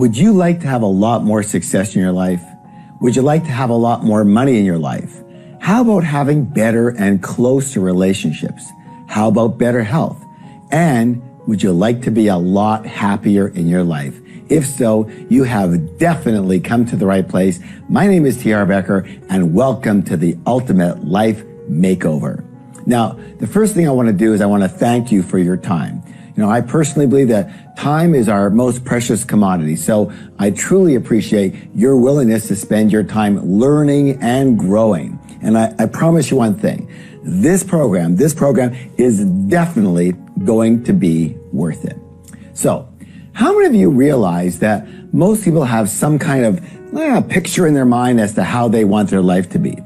Would you like to have a lot more success in your life? Would you like to have a lot more money in your life? How about having better and closer relationships? How about better health? And would you like to be a lot happier in your life? If so, you have definitely come to the right place. My name is T.R. Becker, and welcome to the Ultimate Life Makeover. Now, the first thing I want to do is I want to thank you for your time. I personally believe that time is our most precious commodity. So I truly appreciate your willingness to spend your time learning and growing. And I promise you one thing, this program is definitely going to be worth it. So how many of you realize that most people have some kind of picture in their mind as to how they want their life to be?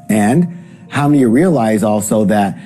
And how many of you realize also that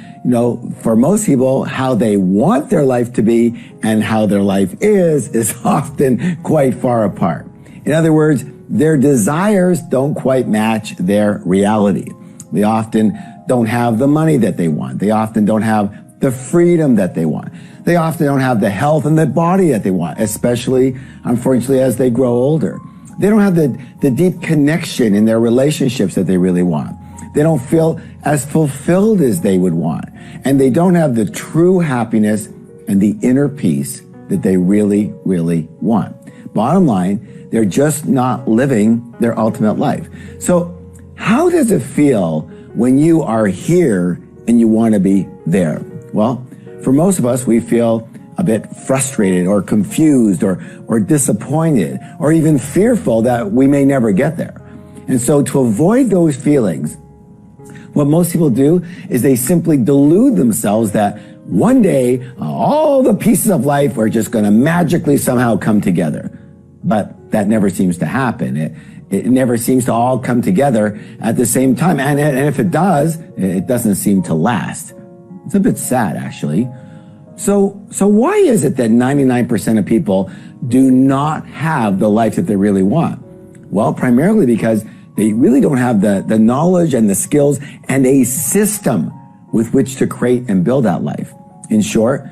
for most people, how they want their life to be and how their life is often quite far apart. In other words, their desires don't quite match their reality. They often don't have the money that they want. They often don't have the freedom that they want. They often don't have the health and the body that they want, especially, unfortunately, as they grow older. They don't have the deep connection in their relationships that they really want. They don't feel as fulfilled as they would want. And they don't have the true happiness and the inner peace that they really, really want. Bottom line, they're just not living their ultimate life. So how does it feel when you are here and you want to be there? Well, for most of us, we feel a bit frustrated or confused or disappointed or even fearful that we may never get there. And so to avoid those feelings, what most people do is they simply delude themselves that one day all the pieces of life are just going to magically somehow come together. But that never seems to happen. It never seems to all come together at the same time. And if it does, it doesn't seem to last. It's a bit sad, actually. So why is it that 99% of people do not have the life that they really want? Well, primarily because they really don't have the knowledge and the skills and a system with which to create and build that life. In short,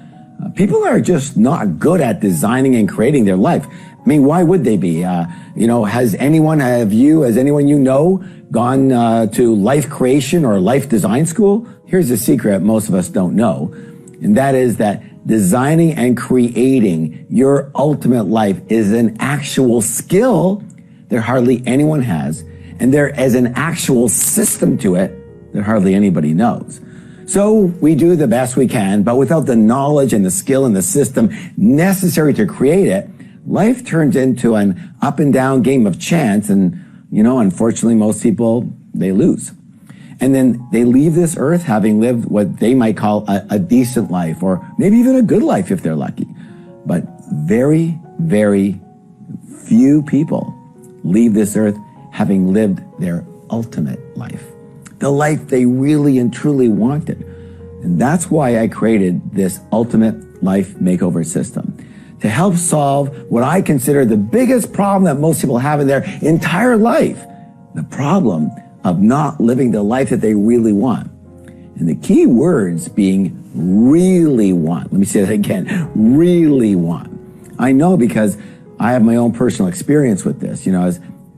people are just not good at designing and creating their life. I mean, why would they be? Has anyone you know gone to life creation or life design school? Here's a secret most of us don't know. And that is that designing and creating your ultimate life is an actual skill that hardly anyone has. And there is an actual system to it that hardly anybody knows. So we do the best we can, but without the knowledge and the skill and the system necessary to create it, life turns into an up and down game of chance. And, unfortunately, most people, they lose. And then they leave this earth having lived what they might call a decent life, or maybe even a good life if they're lucky. But very, very few people leave this earth having lived their ultimate life, the life they really and truly wanted. And that's why I created this Ultimate Life Makeover System, to help solve what I consider the biggest problem that most people have in their entire life, the problem of not living the life that they really want. And the key words being really want. Let me say that again, really want. I know because I have my own personal experience with this.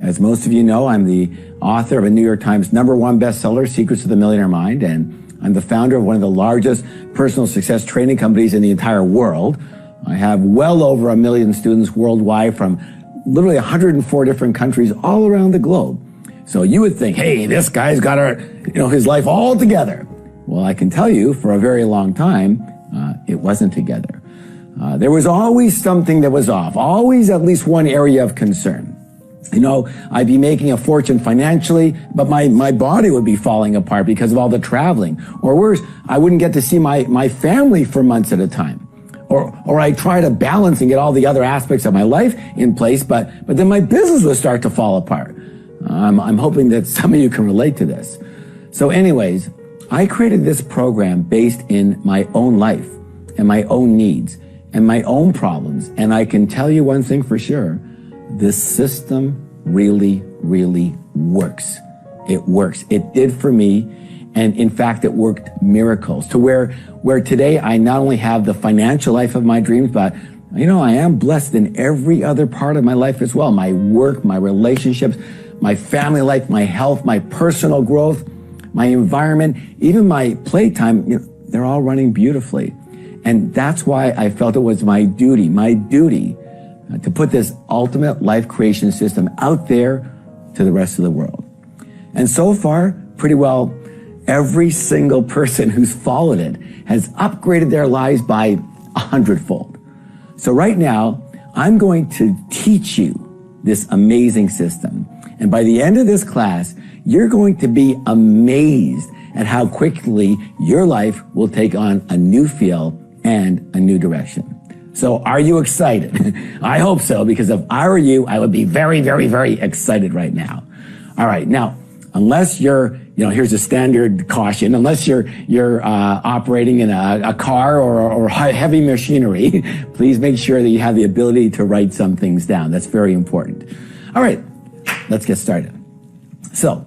As most of you know, I'm the author of a New York Times #1 bestseller, Secrets of the Millionaire Mind, and I'm the founder of one of the largest personal success training companies in the entire world. I have well over 1 million students worldwide from literally 104 different countries all around the globe. So you would think, hey, this guy's got his life all together. Well, I can tell you for a very long time, it wasn't together. There was always something that was off, always at least one area of concern. I'd be making a fortune financially, but my body would be falling apart because of all the traveling. Or worse, I wouldn't get to see my family for months at a time. Or I try to balance and get all the other aspects of my life in place, but then my business would start to fall apart. I'm hoping that some of you can relate to this. So anyways, I created this program based in my own life and my own needs and my own problems. And I can tell you one thing for sure. This system really, really works. It works. It did for me. And in fact, it worked miracles to where today I not only have the financial life of my dreams, but I am blessed in every other part of my life as well. My work, my relationships, my family life, my health, my personal growth, my environment, even my playtime, they're all running beautifully. And that's why I felt it was my duty to put this ultimate life creation system out there to the rest of the world. And so far, pretty well, every single person who's followed it has upgraded their lives by 100-fold. So right now, I'm going to teach you this amazing system. And by the end of this class, you're going to be amazed at how quickly your life will take on a new feel and a new direction. So are you excited? I hope so, because if I were you, I would be very, very, very excited right now. All right, now, unless you're, here's a standard caution, unless you're operating in a car or heavy machinery, please make sure that you have the ability to write some things down. That's very important. All right, let's get started. So,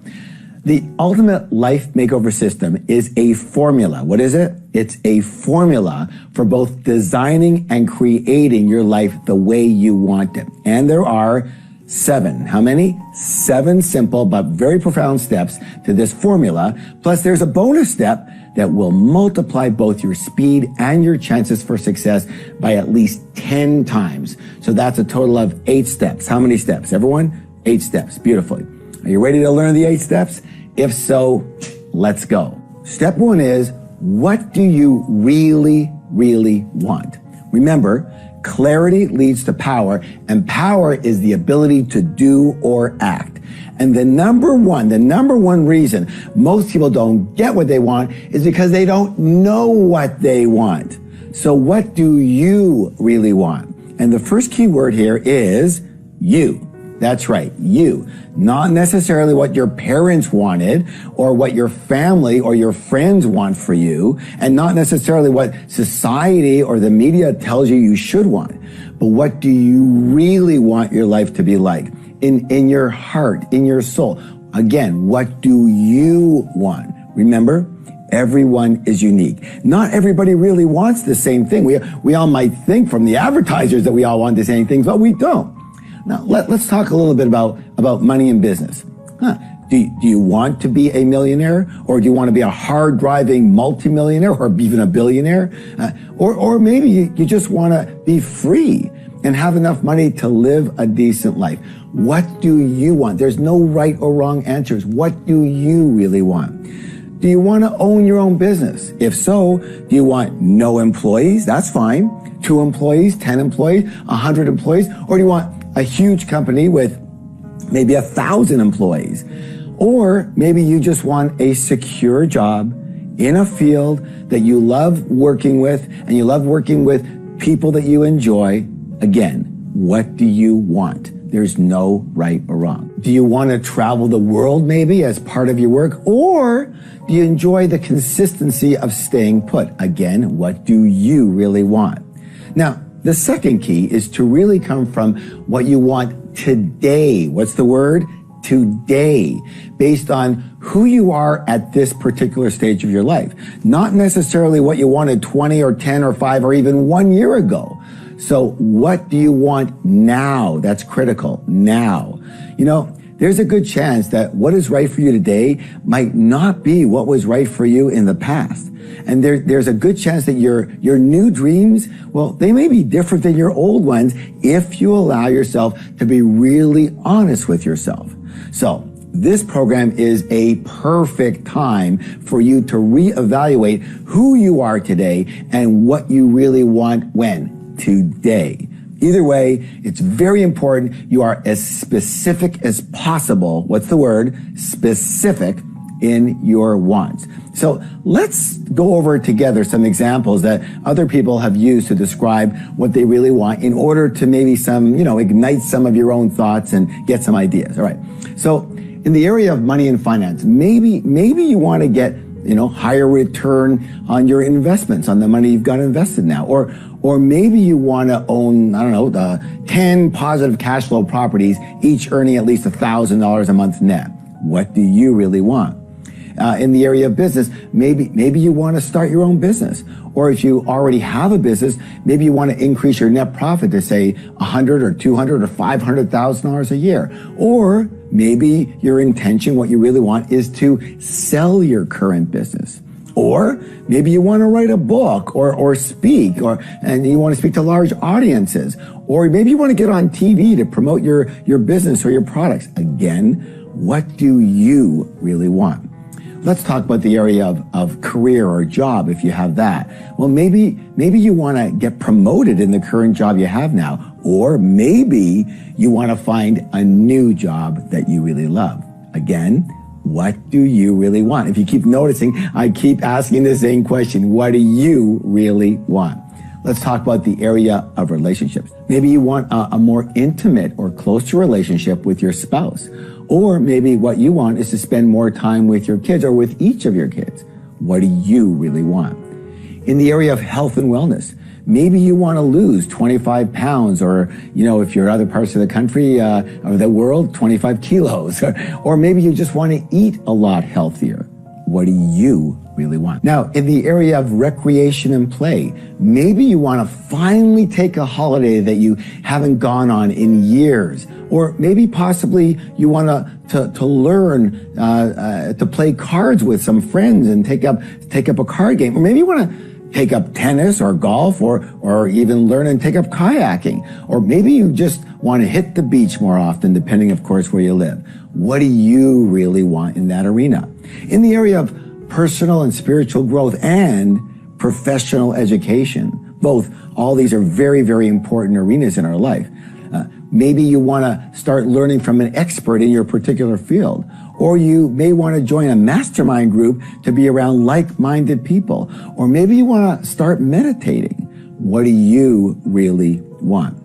the ultimate life makeover system is a formula. What is it? It's a formula for both designing and creating your life the way you want it. And there are 7. How many? 7 simple but very profound steps to this formula. Plus there's a bonus step that will multiply both your speed and your chances for success by at least 10 times. So that's a total of 8 steps. How many steps? Everyone? 8 steps. Beautifully. Are you ready to learn the 8 steps? If so, let's go. Step 1 is, what do you really, really want? Remember, clarity leads to power, and power is the ability to do or act. And the number one reason most people don't get what they want is because they don't know what they want. So what do you really want? And the first key word here is you. That's right, you. Not necessarily what your parents wanted or what your family or your friends want for you, and not necessarily what society or the media tells you should want. But what do you really want your life to be like? In your heart, in your soul. Again, what do you want? Remember, everyone is unique. Not everybody really wants the same thing. We all might think from the advertisers that we all want the same things, but we don't. Now, let's talk a little bit about money and business. Do you want to be a millionaire, or do you want to be a hard-driving multimillionaire, or even a billionaire? Or maybe you just want to be free and have enough money to live a decent life. What do you want? There's no right or wrong answers. What do you really want? Do you want to own your own business? If so, do you want no employees? That's fine. 2 employees, 10 employees, 100 employees, or do you want a huge company with maybe 1,000 employees? Or maybe you just want a secure job in a field that you love working with, and you love working with people that you enjoy. Again, what do you want? There's no right or wrong. Do you want to travel the world maybe as part of your work? Or do you enjoy the consistency of staying put? Again, what do you really want? Now, the second key is to really come from what you want today. What's the word? Today, based on who you are at this particular stage of your life. Not necessarily what you wanted 20 or 10 or 5 or even 1 year ago. So what do you want now? That's critical. Now. There's a good chance that what is right for you today might not be what was right for you in the past. And there's a good chance that your new dreams, well, they may be different than your old ones if you allow yourself to be really honest with yourself. So this program is a perfect time for you to reevaluate who you are today and what you really want when? Today. Either way, it's very important you are as specific as possible. What's the word? Specific in your wants. So let's go over together some examples that other people have used to describe what they really want in order to maybe ignite some of your own thoughts and get some ideas. All right. So in the area of money and finance, maybe you want to get, higher return on your investments, on the money you've got invested now. Or maybe you want to own, 10 positive cash flow properties, each earning at least $1,000 a month net. What do you really want? in the area of business, maybe you want to start your own business. Or if you already have a business, maybe you want to increase your net profit to say $100 or $200 or $500,000 a year. Or maybe your intention, what you really want, is to sell your current business. Or maybe you want to write a book or speak, and you want to speak to large audiences. Or maybe you want to get on TV to promote your business or your products. Again, what do you really want? Let's talk about the area of career or job, if you have that. Well, maybe you want to get promoted in the current job you have now, or maybe you want to find a new job that you really love. Again, what do you really want? If you keep noticing, I keep asking the same question. What do you really want? Let's talk about the area of relationships. Maybe you want a more intimate or closer relationship with your spouse. Or maybe what you want is to spend more time with your kids or with each of your kids. What do you really want? In the area of health and wellness, maybe you want to lose 25 pounds or, if you're in other parts of the country or the world, 25 kilos. Or maybe you just want to eat a lot healthier. What do you really want? Now, in the area of recreation and play, maybe you want to finally take a holiday that you haven't gone on in years. Or maybe possibly you want to learn to play cards with some friends and take up a card game. Or maybe you want to take up tennis or golf or even learn and take up kayaking. Or maybe you just want to hit the beach more often, depending, of course, where you live. What do you really want in that arena? In the area of personal and spiritual growth and professional education, all these are very, very important arenas in our life. Maybe you want to start learning from an expert in your particular field. Or you may want to join a mastermind group to be around like-minded people. Or maybe you want to start meditating. What do you really want?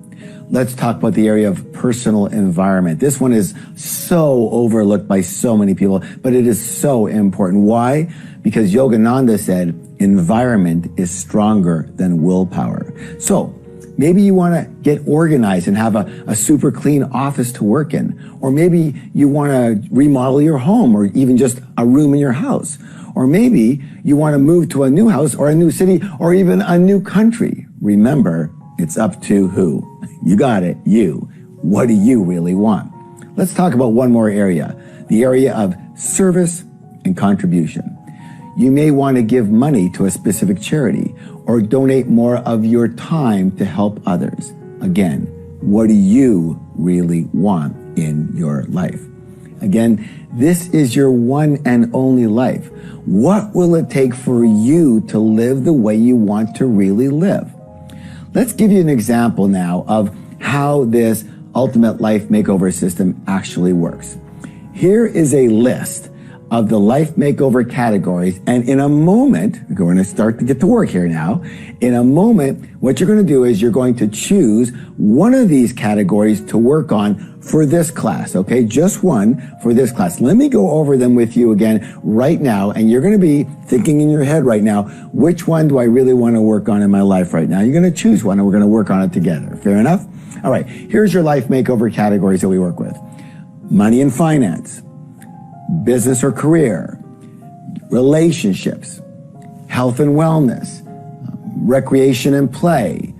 Let's talk about the area of personal environment. This one is so overlooked by so many people, but it is so important. Why? Because Yogananda said, environment is stronger than willpower. So maybe you want to get organized and have a super clean office to work in. Or maybe you want to remodel your home or even just a room in your house. Or maybe you want to move to a new house or a new city or even a new country. Remember, it's up to who? You got it, you. What do you really want? Let's talk about one more area, the area of service and contribution. You may want to give money to a specific charity or donate more of your time to help others. Again, what do you really want in your life? Again, this is your one and only life. What will it take for you to live the way you want to really live? Let's give you an example now of how this ultimate life makeover system actually works. Here is a list of the life makeover categories, and in a moment, we're going to start to get to work here now. In a moment, what you're going to do is you're going to choose one of these categories to work on for this class, okay? Just one for this class. Let me go over them with you again right now, and you're going to be thinking in your head right now, which one do I really want to work on in my life right now? You're going to choose one, and we're going to work on it together. Fair enough? All right, here's your life makeover categories that we work with. Money and finance, business or career, relationships, health and wellness, recreation and play,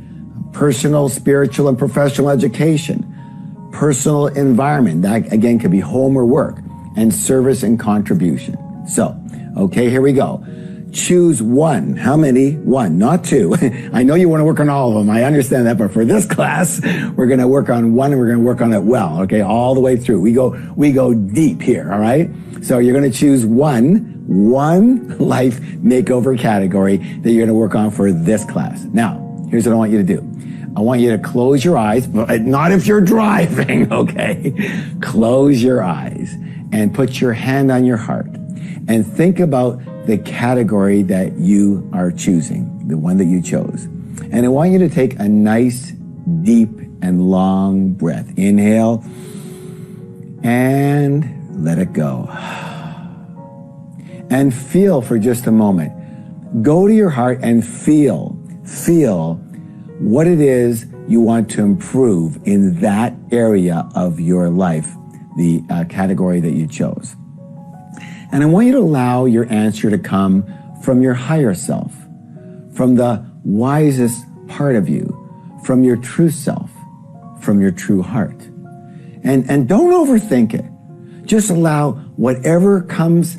personal, spiritual, and professional education, personal environment, that again could be home or work, and service and contribution. So, okay, here we go. Choose one. How many? One, not two. I know you want to work on all of them. I understand that, but for this class, we're going to work on one and we're going to work on it well, okay, all the way through. We go deep here, all right? So you're going to choose one life makeover category that you're going to work on for this class. Now, here's what I want you to do. I want you to close your eyes, but not if you're driving, okay? Close your eyes and put your hand on your heart and think about the category that you are choosing, the one that you chose. And I want you to take a nice, deep, and long breath. Inhale and let it go. And feel for just a moment. Go to your heart and feel what it is you want to improve in that area of your life, the category that you chose. And I want you to allow your answer to come from your higher self, from the wisest part of you, from your true self, from your true heart. And don't overthink it. Just allow whatever comes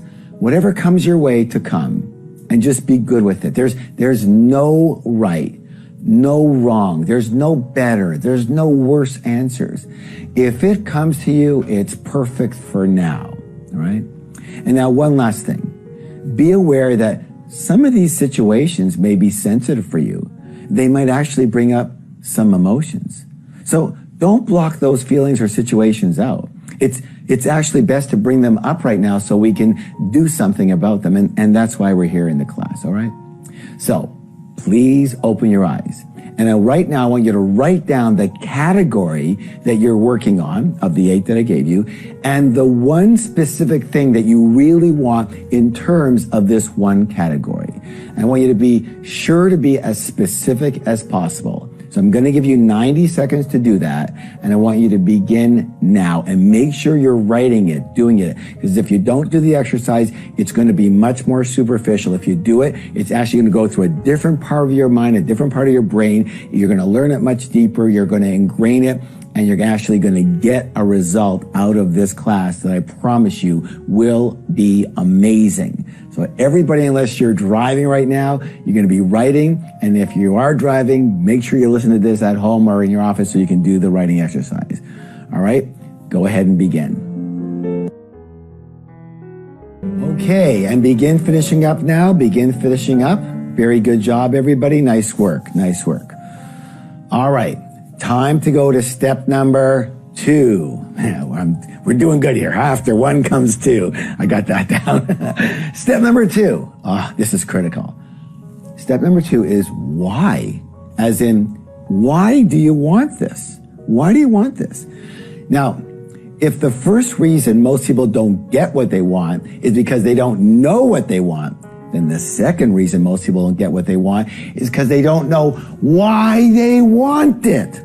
your way to come, and just be good with it. There's no right, no wrong. There's no better. There's no worse answers. If it comes to you, it's perfect for now, all right? And now one last thing. Be aware that some of these situations may be sensitive for you. They might actually bring up some emotions. So don't block those feelings or situations out. It's actually best to bring them up right now so we can do something about them. And that's why we're here in the class, all right? So please open your eyes. And right now I want you to write down the category that you're working on of the 8 that I gave you, and the one specific thing that you really want in terms of this one category. And I want you to be sure to be as specific as possible. So I'm going to give you 90 seconds to do that, and I want you to begin now, and make sure you're writing it, doing it, because if you don't do the exercise, it's going to be much more superficial. If you do it, it's actually going to go through a different part of your mind, a different part of your brain. You're going to learn it much deeper. You're going to ingrain it, and you're actually going to get a result out of this class that I promise you will be amazing. So everybody, unless you're driving right now, you're going to be writing. And if you are driving, make sure you listen to this at home or in your office so you can do the writing exercise. All right, go ahead and begin. Okay, and begin finishing up now. Begin finishing up. Very good job, everybody. Nice work. Nice work. All right, time to go to step number 2. We're doing good here. After 1 comes 2. I got that down. Step number 2. This is critical. Step number 2 is why. As in, why do you want this? Why do you want this? Now, if the first reason most people don't get what they want is because they don't know what they want, then the second reason most people don't get what they want is because they don't know why they want it.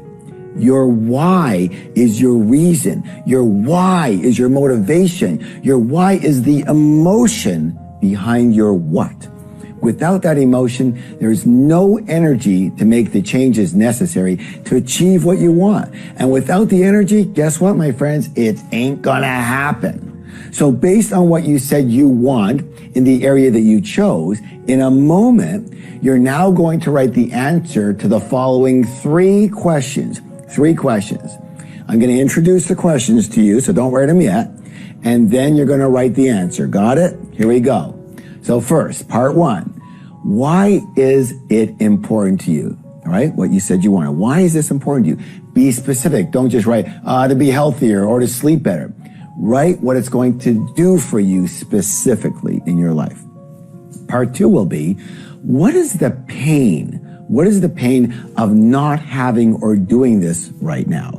Your why is your reason. Your why is your motivation. Your why is the emotion behind your what. Without that emotion, there's no energy to make the changes necessary to achieve what you want. And without the energy, guess what, my friends? It ain't gonna happen. So based on what you said you want in the area that you chose, in a moment, you're now going to write the answer to the following 3 questions. 3 questions. I'm going to introduce the questions to you, so don't write them yet. And then you're going to write the answer. Got it? Here we go. So first, part 1. Why is it important to you? All right? What you said you wanted. Why is this important to you? Be specific. Don't just write, to be healthier or to sleep better. Write what it's going to do for you specifically in your life. Part 2 will be, what is the pain? What is the pain of not having or doing this right now?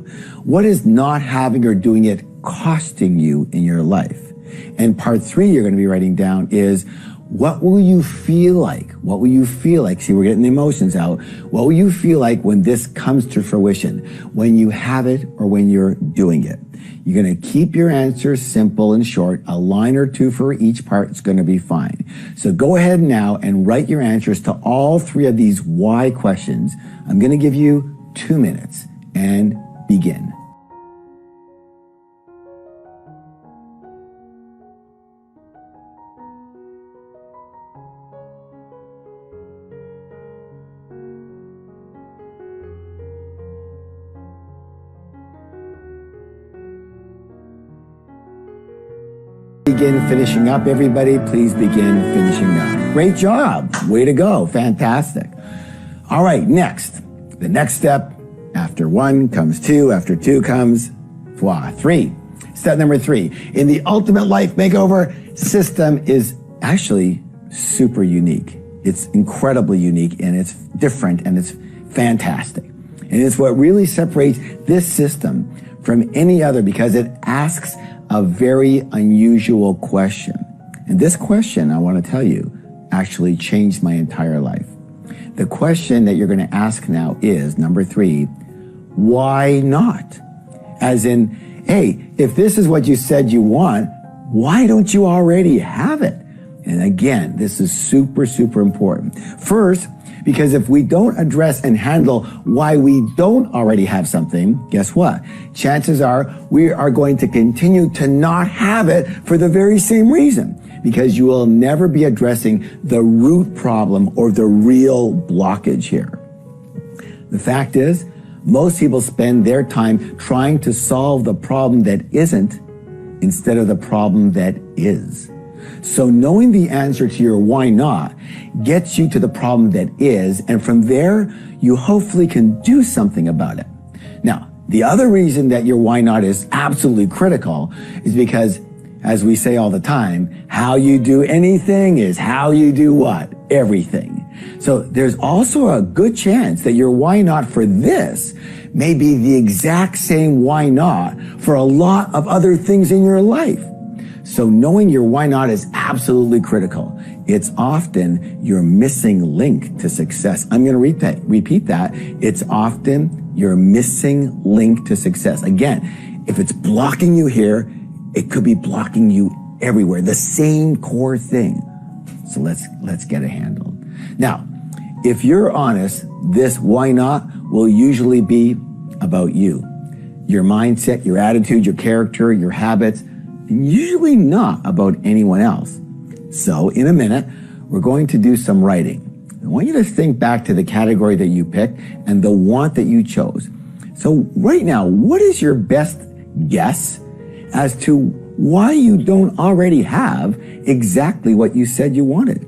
What is not having or doing it costing you in your life? And part 3 you're going to be writing down is, what will you feel like? What will you feel like? See, we're getting the emotions out. What will you feel like when this comes to fruition? When you have it or when you're doing it? You're going to keep your answers simple and short. A line or 2 for each part. It's going to be fine. So go ahead now and write your answers to all 3 of these why questions. I'm going to give you 2 minutes and begin. Begin finishing up, everybody. Please begin finishing up. Great job. Way to go. Fantastic. All right, next. The next step, after 1 comes 2, after 2 comes 3. Step number 3. In the Ultimate Life Makeover system is actually super unique. It's incredibly unique, and it's different, and it's fantastic. And it's what really separates this system from any other, because it asks a very unusual question. And this question, I want to tell you, actually changed my entire life. The question that you're going to ask now is, number 3, why not? As in, hey, if this is what you said you want, why don't you already have it? And again, this is super, super important. First, because if we don't address and handle why we don't already have something, guess what? Chances are we are going to continue to not have it for the very same reason, because you will never be addressing the root problem or the real blockage here. The fact is, most people spend their time trying to solve the problem that isn't instead of the problem that is. So knowing the answer to your why not gets you to the problem that is, and from there, you hopefully can do something about it. Now, the other reason that your why not is absolutely critical is because, as we say all the time, how you do anything is how you do what? Everything. So there's also a good chance that your why not for this may be the exact same why not for a lot of other things in your life. So knowing your why not is absolutely critical. It's often your missing link to success. I'm going to repeat that. It's often your missing link to success. Again, if it's blocking you here, it could be blocking you everywhere. The same core thing. So let's get it handled. Now, if you're honest, this why not will usually be about you. Your mindset, your attitude, your character, your habits, and usually not about anyone else. So in a minute, we're going to do some writing. I want you to think back to the category that you picked and the want that you chose. So right now, what is your best guess as to why you don't already have exactly what you said you wanted?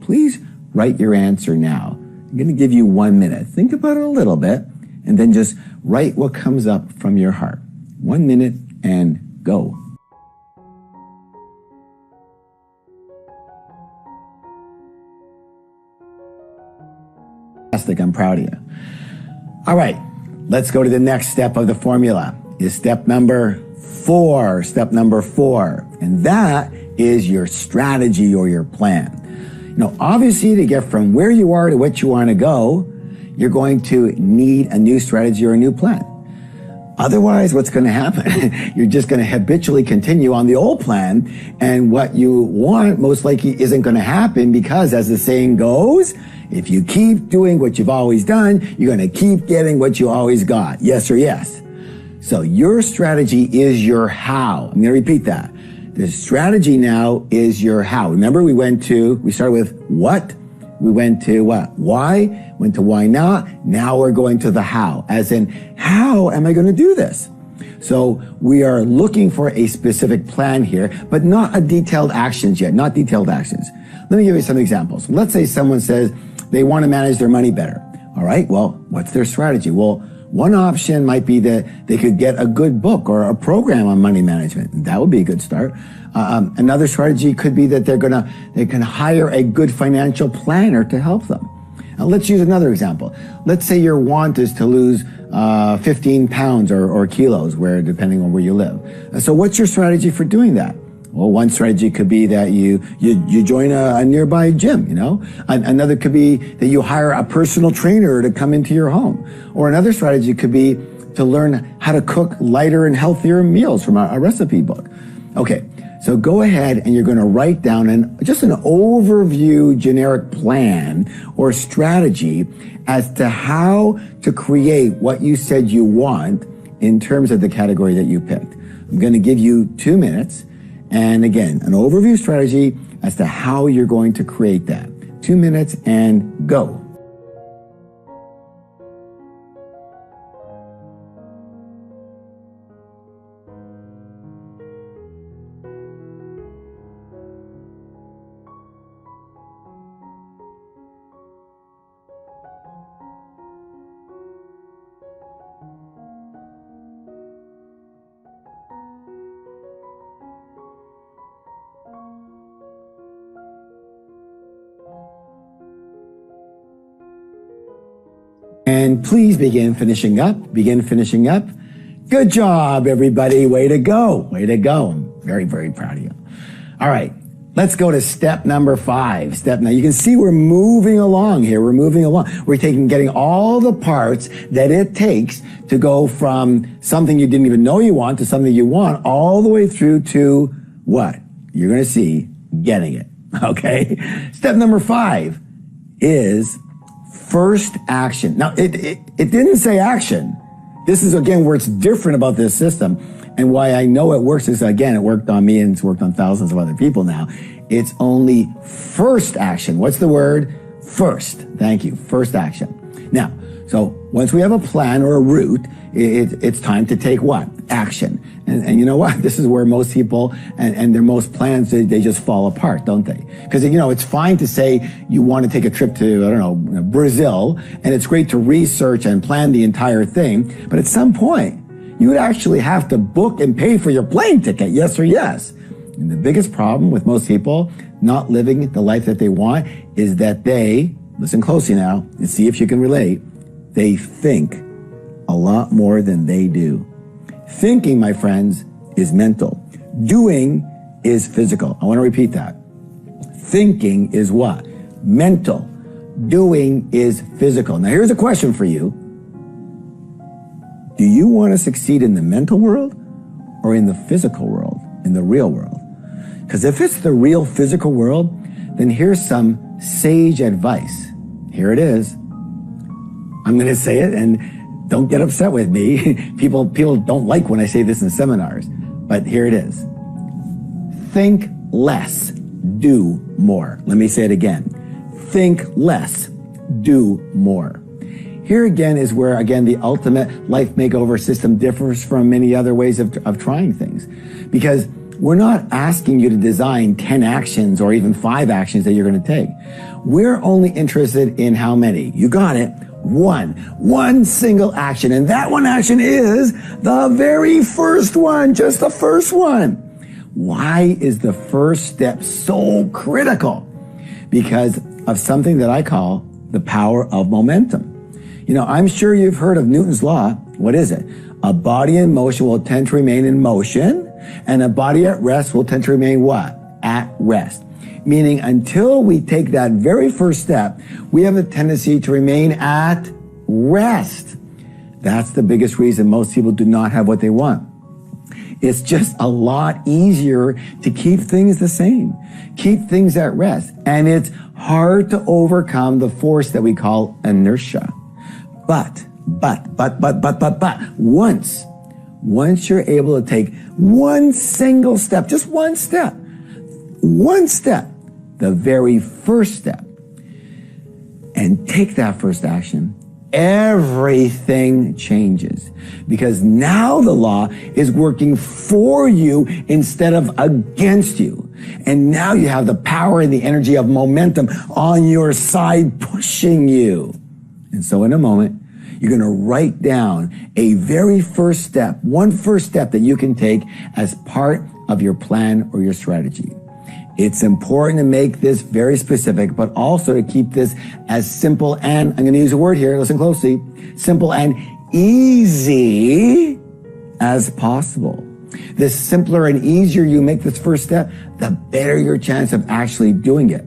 Please write your answer now. I'm going to give you 1 minute. Think about it a little bit, and then just write what comes up from your heart. 1 minute and go. Fantastic, I'm proud of you. All right, let's go to the next step of the formula. Is step number 4. Step number 4, and that is your strategy or your plan. Now, obviously, to get from where you are to what you want to go, you're going to need a new strategy or a new plan. Otherwise, what's going to happen? You're just going to habitually continue on the old plan, and what you want most likely isn't going to happen because, as the saying goes, if you keep doing what you've always done, you're going to keep getting what you always got. Yes or yes? So your strategy is your how. I'm going to repeat that. The strategy now is your how. Remember, we started with what, we went to what? Why, went to why not. Now we're going to the how, as in, how am I going to do this? So we are looking for a specific plan here, but not a detailed actions yet, not detailed actions. Let me give you some examples. Let's say someone says they want to manage their money better. All right, well, what's their strategy? Well, one option might be that they could get a good book or a program on money management. That would be a good start. Another strategy could be that they can hire a good financial planner to help them. Now, let's use another example. Let's say your want is to lose 15 pounds or kilos, depending on where you live. So what's your strategy for doing that? Well, one strategy could be that you join a nearby gym, you know. Another could be that you hire a personal trainer to come into your home. Or another strategy could be to learn how to cook lighter and healthier meals from a recipe book. Okay, so go ahead and you're going to write down just an overview generic plan or strategy as to how to create what you said you want in terms of the category that you picked. I'm going to give you 2 minutes. And again, an overview strategy as to how you're going to create that. 2 minutes and go. And please begin finishing up. Good job, everybody. Way to go. I'm very, very proud of you. All right, let's go to step number 5. Now, you can see we're moving along here. We're getting all the parts that it takes to go from something you didn't even know you want to something you want all the way through to what? You're going to see getting it. Okay? Step number 5 is first action. Now, it didn't say action. This is, again, where it's different about this system. And why I know it works is, again, it worked on me and it's worked on thousands of other people now. It's only first action. What's the word? First. Thank you. First action. Now, so once we have a plan or a route, it's time to take what? Action. And you know what? This is where most people and their most plans, they just fall apart, don't they? Because, you know, it's fine to say you want to take a trip to, I don't know, Brazil, and it's great to research and plan the entire thing. But at some point, you would actually have to book and pay for your plane ticket, yes or yes. And the biggest problem with most people not living the life that they want is that they, listen closely now, and see if you can relate, they think a lot more than they do. Thinking, my friends, is mental. Doing is physical. I want to repeat that. Thinking is what? Mental. Doing is physical. Now, here's a question for you. Do you want to succeed in the mental world or in the physical world, in the real world? Because if it's the real physical world, then here's some sage advice. Here it is. I'm going to say it, and don't get upset with me. People don't like when I say this in seminars, but here it is. Think less, do more. Let me say it again. Think less, do more. Here again is where, again, the ultimate life makeover system differs from many other ways of trying things. Because we're not asking you to design 10 actions or even 5 actions that you're going to take. We're only interested in how many? You got it. One single action. And that one action is the very first one, just the first one. Why is the first step so critical? Because of something that I call the power of momentum. You know, I'm sure you've heard of Newton's law. What is it? A body in motion will tend to remain in motion, and a body at rest will tend to remain what? At rest. Meaning until we take that very first step, we have a tendency to remain at rest. That's the biggest reason most people do not have what they want. It's just a lot easier to keep things the same, keep things at rest. And it's hard to overcome the force that we call inertia. But, once you're able to take one single step, just one step, the very first step, and take that first action, everything changes. Because now the law is working for you instead of against you. And now you have the power and the energy of momentum on your side pushing you. And so in a moment, you're going to write down a very first step, one first step that you can take as part of your plan or your strategy. It's important to make this very specific, but also to keep this as simple and, I'm going to use a word here, listen closely, simple and easy as possible. The simpler and easier you make this first step, the better your chance of actually doing it.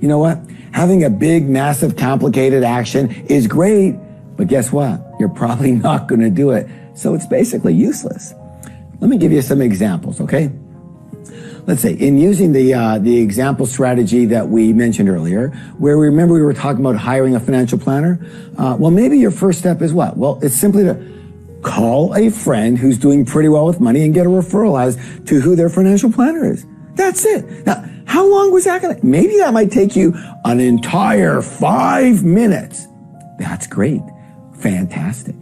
You know what? Having a big, massive, complicated action is great, but guess what? You're probably not going to do it. So it's basically useless. Let me give you some examples, okay? Let's say in using the example strategy that we mentioned earlier, where we were talking about hiring a financial planner. Well, maybe your first step is what? Well, it's simply to call a friend who's doing pretty well with money and get a referral as to who their financial planner is. That's it. Now, how long was that going to? Maybe that might take you an entire 5 minutes. That's great. Fantastic.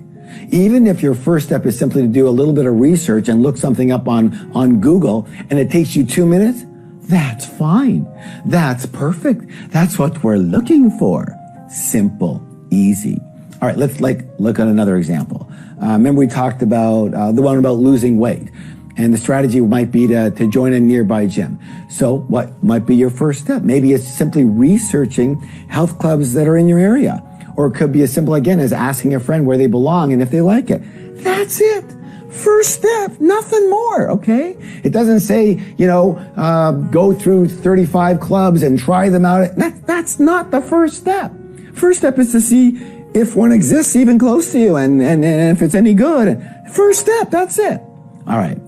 Even if your first step is simply to do a little bit of research and look something up on Google and it takes you 2 minutes, that's fine. That's perfect. That's what we're looking for. Simple, easy. All right, let's look at another example. Remember we talked about the one about losing weight. And the strategy might be to join a nearby gym. So what might be your first step? Maybe it's simply researching health clubs that are in your area. Or it could be as simple, again, as asking a friend where they belong and if they like it. That's it. First step, nothing more, okay? It doesn't say, go through 35 clubs and try them out. That's not the first step. First step is to see if one exists even close to you and if it's any good. First step, that's it. All right.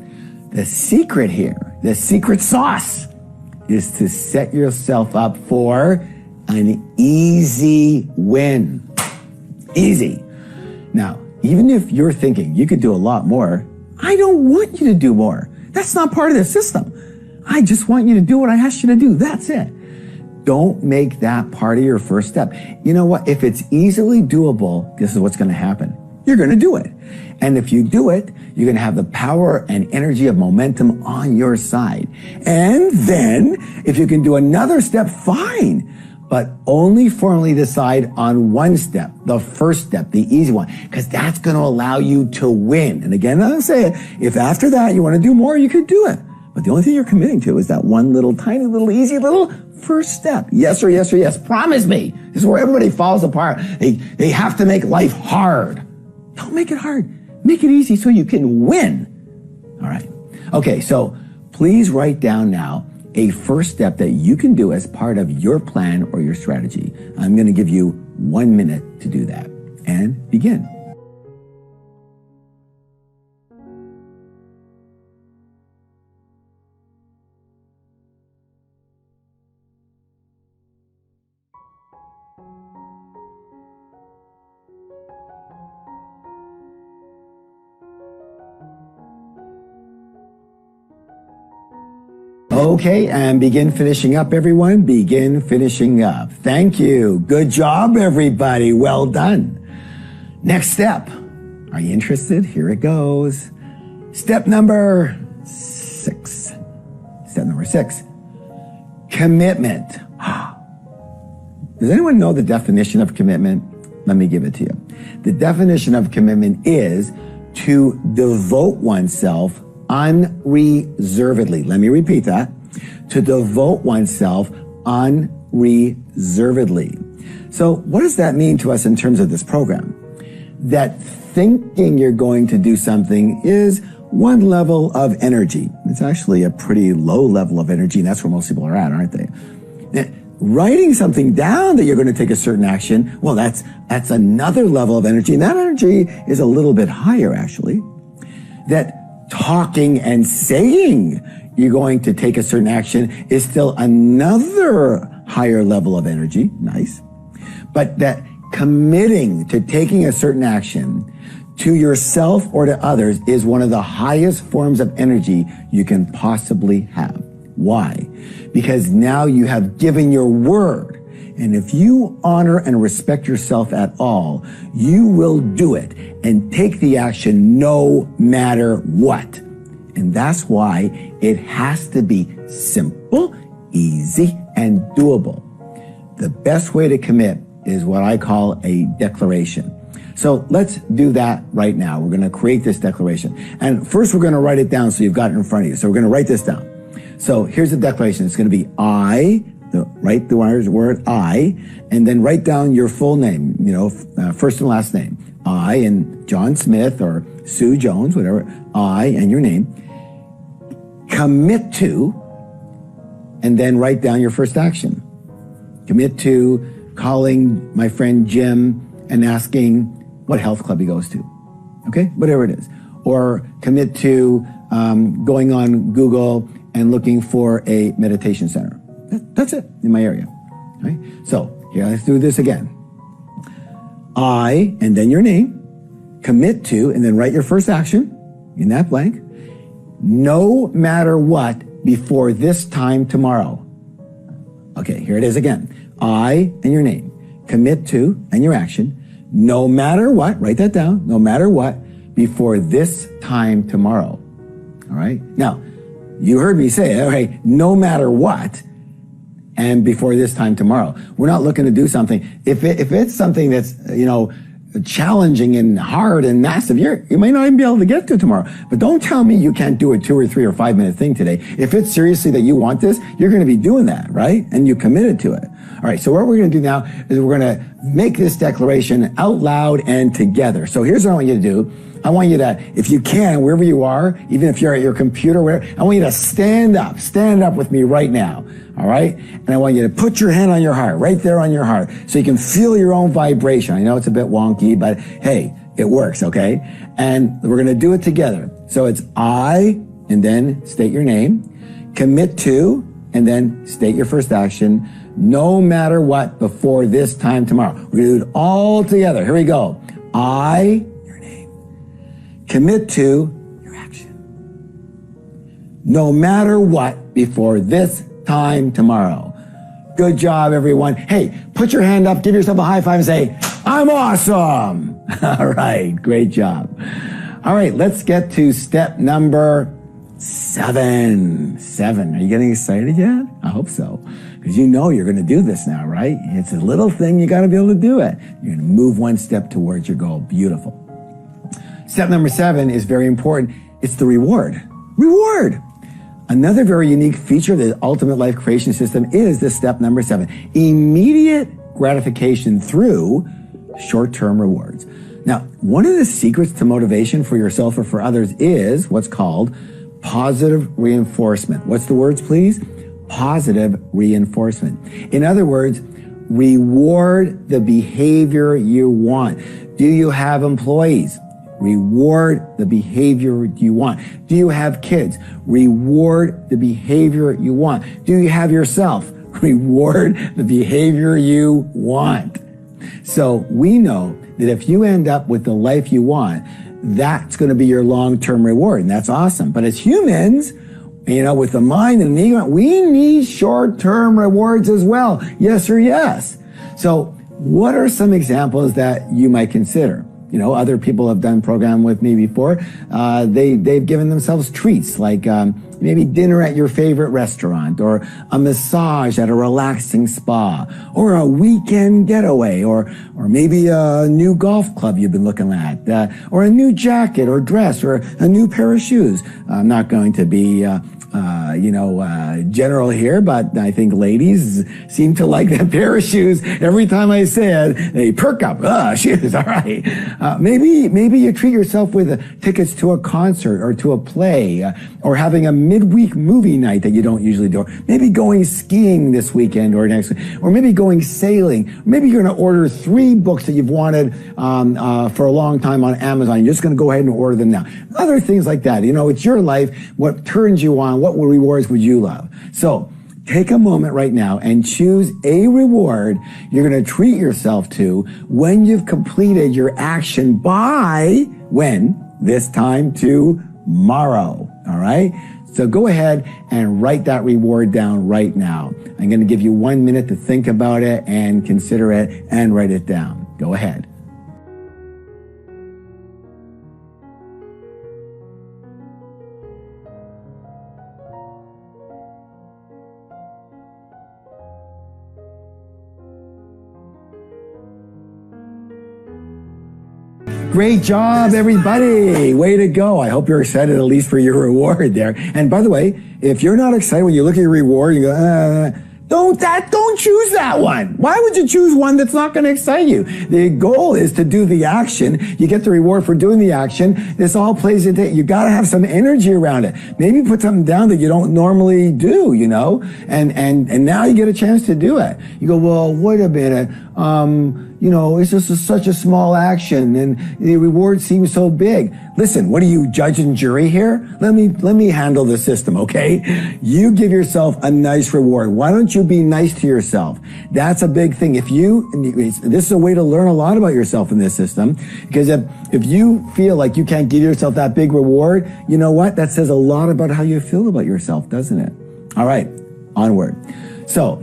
The secret here The secret sauce is to set yourself up for an easy win. Easy. Now, even if you're thinking you could do a lot more, I don't want you to do more. That's not part of the system. I just want you to do what I asked you to do. That's it. Don't make that part of your first step. You know what? If it's easily doable, this is what's going to happen. You're going to do it. And if you do it, you're going to have the power and energy of momentum on your side. And then, if you can do another step, fine. But only formally decide on one step, the first step, the easy one, because that's going to allow you to win. And again, I'll say it, if after that you want to do more, you could do it. But the only thing you're committing to is that one little, tiny, little, easy little first step. Yes or yes or yes. Promise me. This is where everybody falls apart. They have to make life hard. Don't make it hard. Make it easy so you can win. All right. Okay, so please write down now a first step that you can do as part of your plan or your strategy. I'm going to give you 1 minute to do that. And begin. Okay, and begin finishing up, everyone. Begin finishing up. Thank you. Good job, everybody. Well done. Next step. Are you interested? Here it goes. Step number 6. Step number 6. Commitment. Does anyone know the definition of commitment? Let me give it to you. The definition of commitment is to devote oneself unreservedly. Let me repeat that. To devote oneself unreservedly. So what does that mean to us in terms of this program? That thinking you're going to do something is one level of energy. It's actually a pretty low level of energy, and that's where most people are at, aren't they? Now, writing something down that you're going to take a certain action, well, that's another level of energy, and that energy is a little bit higher, actually. That talking and saying you're going to take a certain action is still another higher level of energy. Nice. But that committing to taking a certain action to yourself or to others is one of the highest forms of energy you can possibly have. Why? Because now you have given your word. And if you honor and respect yourself at all, you will do it and take the action no matter what. And that's why it has to be simple, easy, and doable. The best way to commit is what I call a declaration. So let's do that right now. We're going to create this declaration. And first we're going to write it down so you've got it in front of you. So we're going to write this down. So here's the declaration. It's going to be I. Write the word I, and then write down your full name, first and last name. I and John Smith or Sue Jones, whatever, I and your name. Commit to, and then write down your first action. Commit to calling my friend Jim and asking what health club he goes to. Okay, whatever it is. Or commit to going on Google and looking for a meditation center. That's it in my area. Okay? So here, let's do this again. I, and then your name, commit to, and then write your first action in that blank, no matter what, before this time tomorrow. Okay, here it is again. I, and your name, commit to, and your action, no matter what, write that down, no matter what, before this time tomorrow. All right? Now, you heard me say it, okay, no matter what, and before this time tomorrow. We're not looking to do something. If it's something that's, challenging and hard and massive, you may not even be able to get to tomorrow. But don't tell me you can't do a 2 or 3 or 5 minute thing today. If it's seriously that you want this, you're going to be doing that, right? And you committed to it. All right, so what we're going to do now is we're going to make this declaration out loud and together. So here's what I want you to do. I want you to, if you can, wherever you are, even if you're at your computer, I want you to stand up with me right now. All right? And I want you to put your hand on your heart, right there on your heart, so you can feel your own vibration. I know it's a bit wonky, but hey, it works, okay? And we're going to do it together. So it's I, and then state your name. Commit to, and then state your first action, no matter what, before this time tomorrow. We're going to do it all together. Here we go. I, your name, commit to your action. No matter what, before this time tomorrow. Good job, everyone. Hey, put your hand up, give yourself a high five and say, I'm awesome. All right, great job. All right, let's get to step number 7. Are you getting excited yet? I hope so, because you know you're going to do this now, right? It's a little thing, you got to be able to do it. You're going to move one step towards your goal. Beautiful. Step number 7 is very important. It's the reward. Reward. Another very unique feature of the ultimate life creation system is this step number 7. Immediate gratification through short-term rewards. Now, one of the secrets to motivation for yourself or for others is what's called positive reinforcement. What's the words, please? Positive reinforcement. In other words, reward the behavior you want. Do you have employees? Reward the behavior you want. Do you have kids? Reward the behavior you want. Do you have yourself? Reward the behavior you want. So we know that if you end up with the life you want, that's going to be your long-term reward, and that's awesome. But as humans, you know, with the mind and the ego, we need short-term rewards as well. Yes or yes. So what are some examples that you might consider? You know, other people have done program with me before. They've given themselves treats like maybe dinner at your favorite restaurant, or a massage at a relaxing spa, or a weekend getaway, or maybe a new golf club you've been looking at, or a new jacket or dress, or a new pair of shoes. I'm not going to be general here, but I think ladies seem to like that pair of shoes. Every time I say it, they perk up. Shoes, all right. Maybe you treat yourself with tickets to a concert or to a play, or having a midweek movie night that you don't usually do. Maybe going skiing this weekend or next week, or maybe going sailing. Maybe you're going to order 3 books that you've wanted for a long time on Amazon. You're just going to go ahead and order them now. Other things like that. You know, it's your life. What turns you on? What rewards would you love? So take a moment right now and choose a reward you're going to treat yourself to when you've completed your action by when? This time tomorrow. All right? So go ahead and write that reward down right now. I'm going to give you 1 minute to think about it and consider it and write it down. Go ahead. Great job, everybody. Way to go. I hope you're excited at least for your reward there. And by the way, if you're not excited when you look at your reward, you go, don't choose that one. Why would you choose one that's not going to excite you? The goal is to do the action. You get the reward for doing the action. This all plays into it. You got to have some energy around it. Maybe put something down that you don't normally do, you know, and now you get a chance to do it. You go, well, wait a minute. You know, it's just such a small action and the reward seems so big. Listen, what are you, judge and jury here? Let me handle the system, okay? You give yourself a nice reward. Why don't you be nice to yourself? That's a big thing. This is a way to learn a lot about yourself in this system, because if you feel like you can't give yourself that big reward, you know what? That says a lot about how you feel about yourself, doesn't it? All right, onward. So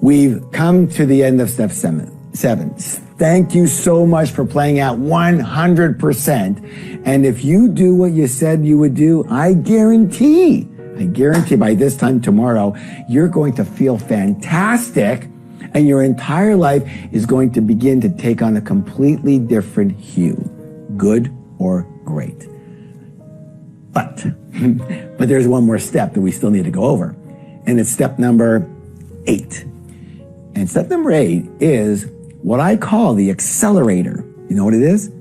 we've come to the end of step 7. Thank you so much for playing at 100%. And if you do what you said you would do, I guarantee by this time tomorrow, you're going to feel fantastic and your entire life is going to begin to take on a completely different hue, good or great. But there's one more step that we still need to go over, and it's step number 8. And step number 8 is what I call the accelerator. You know what it is?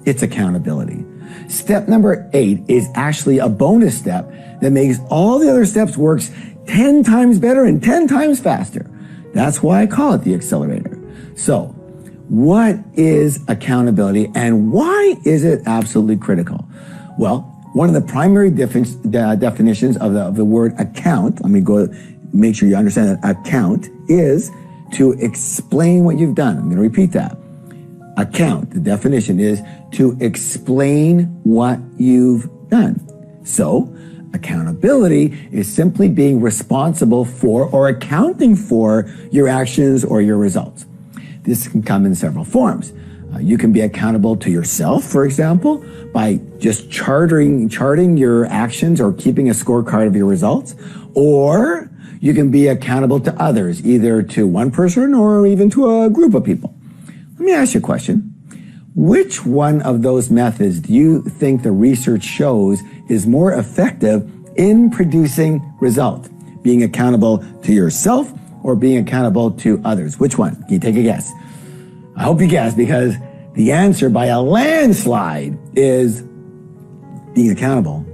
It's accountability. Step number 8 is actually a bonus step that makes all the other steps works 10 times better and 10 times faster. That's why I call it the accelerator. So, what is accountability and why is it absolutely critical? Well, One of the primary definitions of the word account, let me go make sure you understand that account is to explain what you've done. I'm going to repeat that. Account, the definition is to explain what you've done. So, accountability is simply being responsible for or accounting for your actions or your results. This can come in several forms. You can be accountable to yourself, for example, by just charting your actions or keeping a scorecard of your results. Or you can be accountable to others, either to one person or even to a group of people. Let me ask you a question. Which one of those methods do you think the research shows is more effective in producing results? Being accountable to yourself or being accountable to others? Which one? Can you take a guess? I hope you guess, because the answer by a landslide is being accountable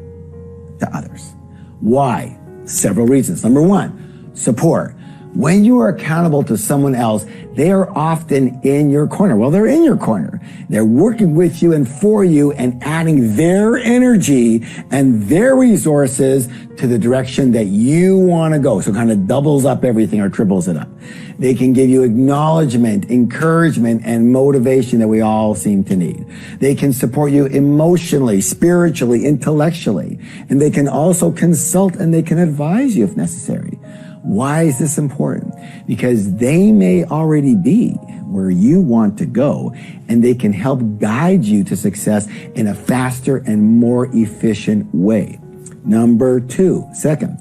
to others. Why? Several reasons. Number one, support. When you are accountable to someone else, they are often in your corner. Well, they're in your corner. They're working with you and for you and adding their energy and their resources to the direction that you want to go. So it kind of doubles up everything or triples it up. They can give you acknowledgement, encouragement, and motivation that we all seem to need. They can support you emotionally, spiritually, intellectually. And they can also consult and they can advise you if necessary. Why is this important? Because they may already be where you want to go, and they can help guide you to success in a faster and more efficient way. Number two, second,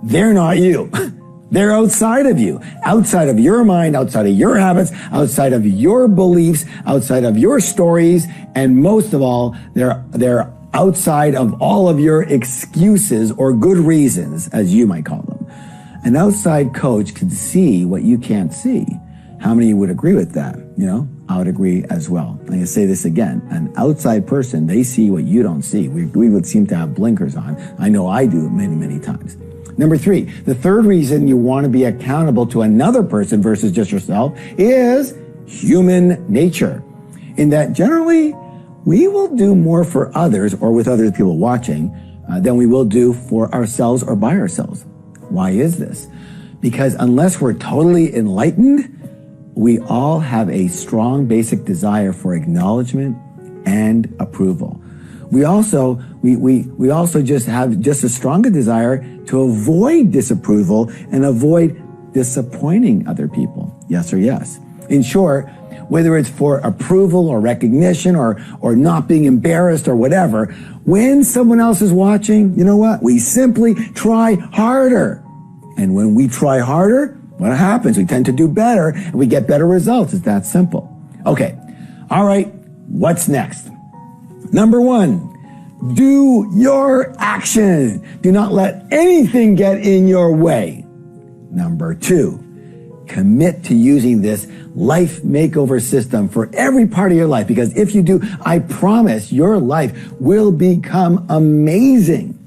they're not you. They're outside of you, outside of your mind, outside of your habits, outside of your beliefs, outside of your stories, and most of all, they're outside of all of your excuses or good reasons, as you might call them. An outside coach can see what you can't see. How many of you would agree with that? I would agree as well. I'm going to say this again. An outside person, they see what you don't see. We would seem to have blinkers on. I know I do many, many times. Number three, the third reason you want to be accountable to another person versus just yourself is human nature. In that generally, we will do more for others or with other people watching than we will do for ourselves or by ourselves. Why is this? Because unless we're totally enlightened, we all have a strong basic desire for acknowledgement and approval. We also just have just as strong a desire to avoid disapproval and avoid disappointing other people. Yes or yes. In short, whether it's for approval or recognition or not being embarrassed or whatever, when someone else is watching, you know what? We simply try harder. And when we try harder, what happens? We tend to do better and we get better results. It's that simple. Okay. All right. What's next? Number one, do your action. Do not let anything get in your way. Number two, commit to using this life makeover system for every part of your life, because if you do, I promise your life will become amazing.